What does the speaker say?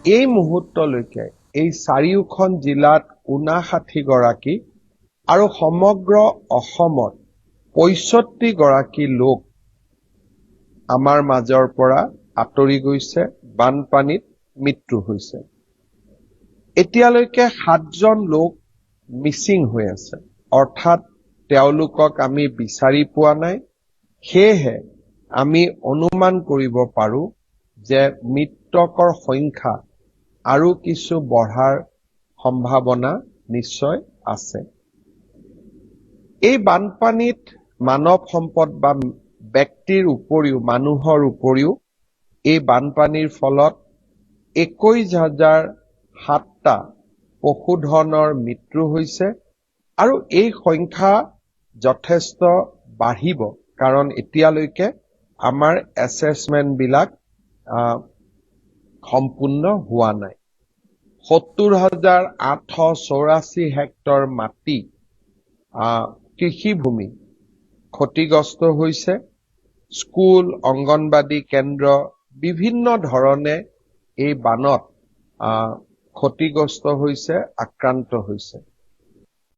এই মুহূৰ্তলৈকে এই চাৰিওখন জিলাত 59 গৰাকী আৰু সমগ্ৰ অসমত 65 গৰাকী লোক আমাৰ মাজৰ পৰা আঁতৰি গৈছে, বানপানীত মৃত্যু হৈছে। এতিয়ালৈকে 7জন লোক মিচিং হৈ আছে, অৰ্থাৎ তেওঁলোকক আমি বিচাৰি পোৱা নাই। সেয়েহে আমি অনুমান কৰিব পাৰো যে মৃতকৰ সংখ্যা আৰু কিছু বঢ়াৰ সম্ভাৱনা নিশ্চয় আছে। এই বানপানীত মানৱ সম্পদ বা ব্যক্তিৰ উপৰিও, মানুহৰ উপৰিও এই বানপানীৰ ফলত 21,007টা পশুধনৰ মৃত্যু হৈছে আৰু এই সংখ্যা যথেষ্ট বাঢ়িব, কাৰণ এতিয়ালৈকে আমাৰ এছেছমেণ্ট বিলাক সম্পূৰ্ণ হোৱা নাই। 70,884 হেক্টৰ মাটি কৃষিভূমি ক্ষতিগ্ৰস্ত হৈছে। স্কুল, অংগনবাদী কেন্দ্ৰ বিভিন্ন ধৰণে এই বানত ক্ষতিগ্ৰস্ত হৈছে, আক্ৰান্ত হৈছে।